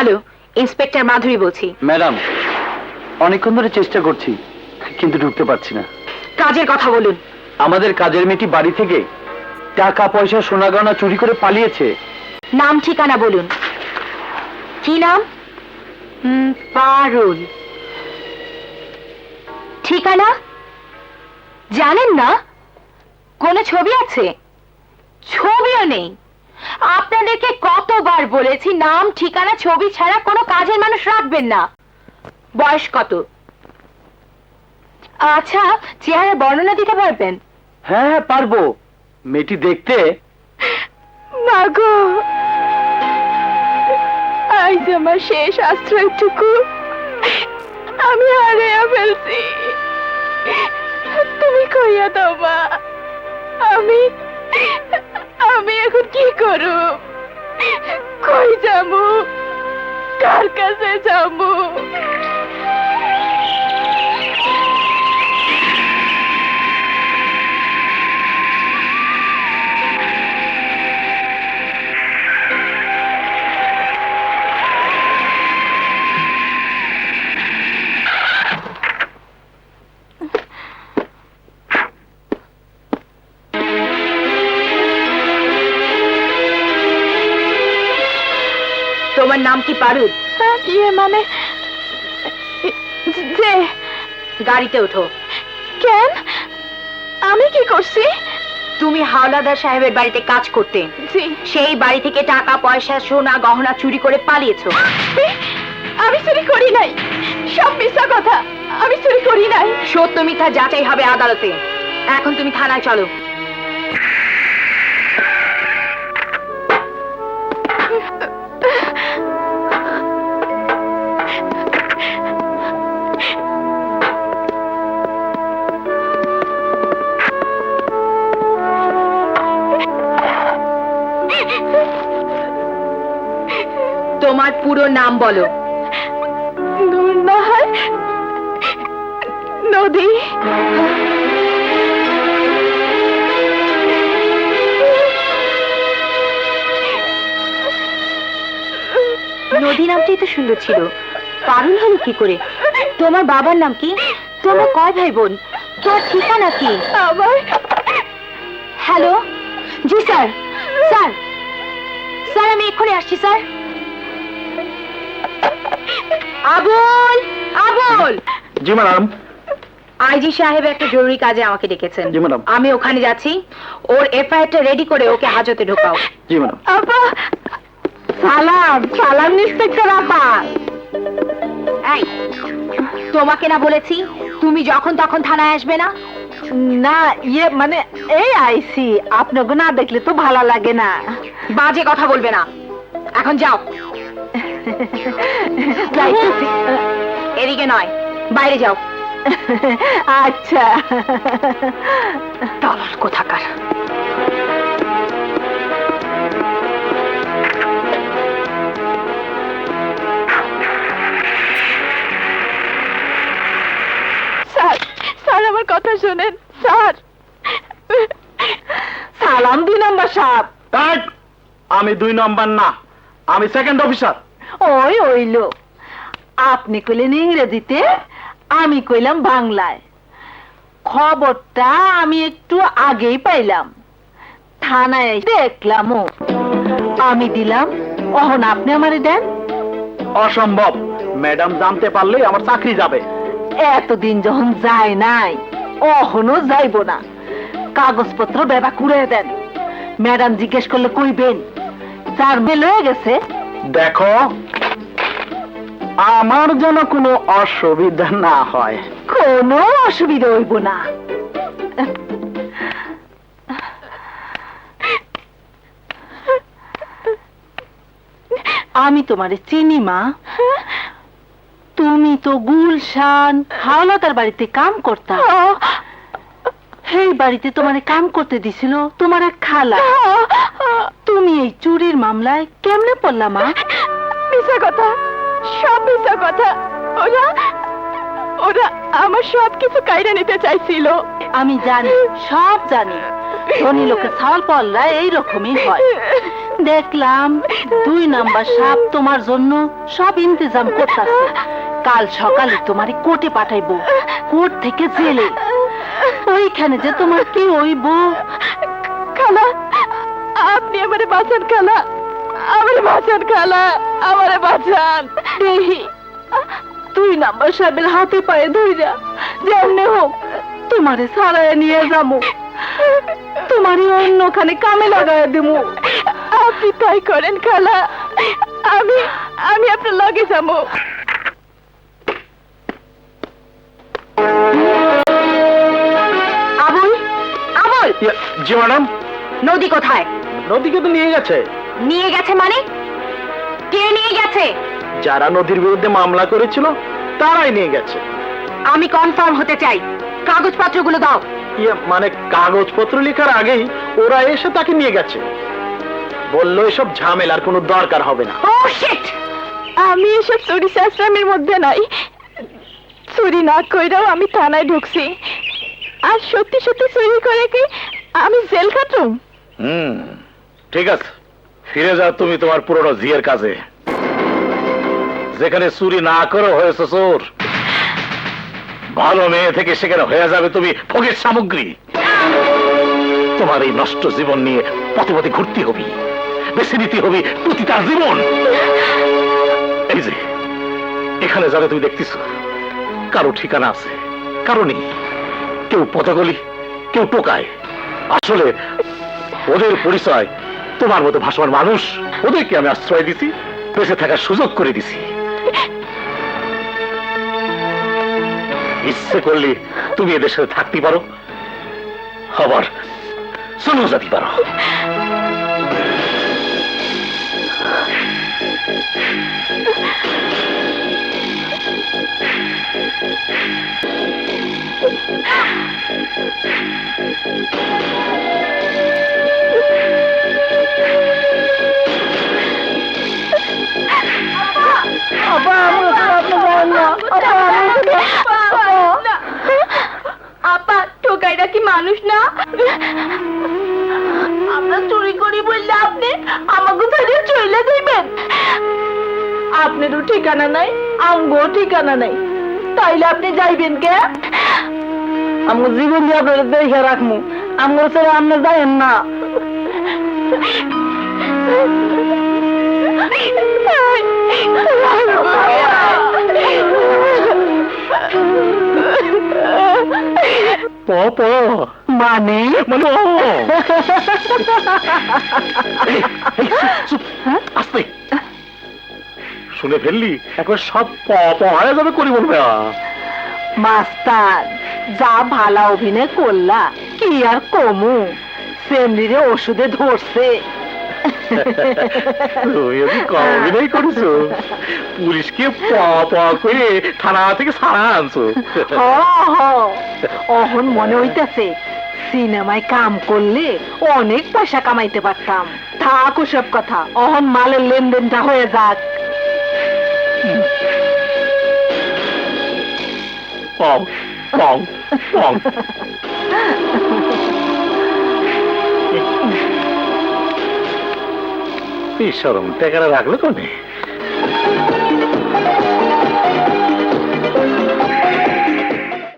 Hello, inspector মাধুরী বলছি। Madam, অনেকক্ষণ ধরে চেষ্টা করছি কিন্তু ঢুকতে পারছি না। কাজের কথা বলুন। আমাদের কাজের মেয়েটি বাড়ি থেকে টাকা পয়সা সোনা গয়না চুরি করে পালিয়েছে। নাম ঠিকানা বলুন। কি নাম? পারুল। ঠিকানা জানেন না? কোনো ছবি আছে? ছবিও নেই। আপনাদেরকে কতবার বলেছি নাম ঠিকানা ছবি ছাড়া কোনো কাজের মানুষ রাখবেন না। বয়স কত? আচ্ছা, চেহারা বর্ণনা দিতে পারবেন? হ্যাঁ হ্যাঁ পারবো। মেয়েটি দেখতে মাগো, আজ আমার শেষ আশ্রয়টুকু আমি হারিয়ে ফেলছি। তুমি কইয়া দাও মা, আমি আমি এখন কি করব? কই যাবো? কার কাছে যাবো? তোমার নাম কি পারুল? মানে যে। গাড়িতে ওঠো। কেন? আমি কি করছি? তুমি হাওলাদার সাহেবের বাড়িতে কাজ করতে। সেই বাড়ি থেকে টাকা পয়সা সোনা গহনা চুরি করে পালিয়েছো। আমি চুরি করি নাই, সব মিথ্যা কথা। আমি চুরি করি নাই। সত্য মিথ্যা যাচাই হবে আদালতে। এখন তুমি থানায় চলো। তোমার পুরো নাম বলো। নূরনাহার নদী। নদী নামটাই তো সুন্দর ছিল, পারুল হলো কি করে? তোমার বাবার নাম কি? তোমরা কয় ভাই বোন? তোমার ঠিকানা কি? আমার। হ্যালো, জি স্যার। স্যার স্যার আমি এক্ষুনি আসছি স্যার। আবুল, আবুল। জি ম্যাডাম। আইজি সাহেব একটা জরুরি কাজে আমাকে ডেকেছেন। জি ম্যাডাম। আমি ওখানে যাচ্ছি। ওর এফআইআরটা রেডি করে ওকে হাজতে ঢোকাও। জি ম্যাডাম। আপা, সালাম। সালাম ইন্সপেক্টর আপা। এই, তোমাকে না বলেছি তুমি যখন তখন থানায় আসবে না? না, ইয়ে মানে এই আইসি, আপনাকে না দেখলে তো ভালো লাগে না। বাজে কথা বলবে না, এখন যাও। যাইতেছি। এদিকে নয়, বাইরে যাও। আচ্ছা। দলাল কোথাকার। স্যার, স্যার আমার কথা শোনেন স্যার। সালাম 2 নম্বর সাহেব। আমি 2 নম্বর না, আমি সেকেন্ড অফিসার। ওই ওইলো, আপনি কইলেন ইংরেজিতে, আমি কইলাম বাংলায়। খবরটা আমি একটু আগেই পাইলাম, থানায় দেখলাম। আমি দিলাম, অহন আপনি আমারে দেন। অসম্ভব, ম্যাডাম জানতে পারলেই আমার চাকরি যাবে। এতদিন যখন যায় নাই, অহনো যাইব না। কাগজপত্র বেবা কুড়ে দেন। ম্যাডাম জিজ্ঞেস করলে কইবেন 4 মেল হয়ে গেছে। দেখো, আমার যেন কোনো অসুবিধা না হয়। কোনো অসুবিধা হইব না। আমি তোমারে চিনি মা। তুমি তো গুলশান হাওলাদার বাড়িতে কাম করতা। সেই বাড়িতে তোমারে কাম করতে দিছিল তোমার এক খালা। তুমি এই চুরির মামলায় কেমনে পড়লা মা? মিছা কথা, সব মিছা কথা। ওরা ওরা আমার সব কিছু কাইরা নিতে চাইছিল। আমি জানি, সব জানি। ধনী লোকের ছাওয়াল পালরা এইরকমই হয়। দেখলাম 2 নাম্বার সাপ তোমার জন্য সব ইন্তজাম করতেছে। কাল সকালে তোমারে কোর্টে পাঠাইবো, কোর্ট থেকে জেলে। ওইখানে যে তোমার কি হইব? খালা, আপনি আমারে বাঁচান খালা, আমারে বাঁচান খালা, আমারে বাঁচান। দেহি 2 নাম্বার সাহেবের হাতে পায়ে ধইরা যেমনে হোক তোমারে ছাড়াইয়া নিয়ে যাবো, তোমারই অন্যখানে কামে লাগাইয়া দেবো। আপনি তাই করেন খালা, আমি আমি আপনার লগে যাবো। আবুল, আবুল, জি ম্যাডাম। নদী কোথায়? নদীকে তো নিয়ে গেছে। নিয়ে গেছে মানে? কে নিয়ে গেছে? যারা নদীর বিরুদ্ধে মামলা করেছিল তারাই নিয়ে গেছে। আমি কনফার্ম হতে চাই, কাগজপত্রগুলো দাও। মানে কাগজপত্র লেখার আগেই ওরা এসে তাকে নিয়ে গেছে, বললো এসব ঝামেলার কোনো দরকার হবে না। ও শিট! আমি এসব চুরি শাস্ত্রামের মধ্যে নাই। চুরি না কইরাও আমি থানায় ঢুকছি, আর সত্যি সত্যি চুরি করে কি আমি জেল খাটুম? ঠিক আছে, ফিরে যাও তুমি তোমার পুরনো জিয়ের কাজে। যেখানে চুরি না করে হয়েছে চোর, ভালো মেয়ে থেকে সেখানে হয়ে যাবে তুমি ভোগের সামগ্রী। তোমার এই নষ্ট জীবন নিয়ে পথে পথে ঘুরতে হবে, বেছে নিতে হবে প্রতিটা জীবন। এই যে এখানে যারা তুমি দেখতেছ, কারো ঠিকানা আছে, কারো নেই। কেউ পথগলি, কেউ টোকায়। আসলে ওদের পরিচয় তোমার মতো ভাষার মানুষ। ওদেরকে আমি আশ্রয় দিছি, বেঁচে থাকার সুযোগ করে দিছি। ইচ্ছে করলে তুমি এদের সাথে থাকতে পারো, আবার চলেও যেতে পারো। আপা, টোকাইরা কি মানুষ না? আমরা চুরি করি বললে আপনি আমাকে ছেড়ে চলে যাইবেন? আপনারও ঠিকানা নাই, আমগো ঠিকানা নাই, তাইলে আপনি যাইবেন কে? আমগো জীবন দিয়ে আপনারা দেখে রাখমু, আমগো ছেড়ে আপনি যাইেন না। মানে আস্তে শুনে ফেললি, একবার সব হয়ে যাবে করি বলবে। মাস্টার, যা ভালা অভিনয় করলা, কি আর কমু, ফ্যামিলিরে ওষুধে ধরছে। তুমি ওকে কম অভিনয় করেছো, পুলিশকে করে থানা থেকে ছাড়া আনছো। অহন মনে হইতেছে সিনেমায় কাম করলে অনেক পয়সা কামাইতে পারতাম। থাক ওসব কথা, অহন মালের লেনদেনটা হয়ে যাক। পং পং পং। শরম টাকাটা রাখলো কোনে?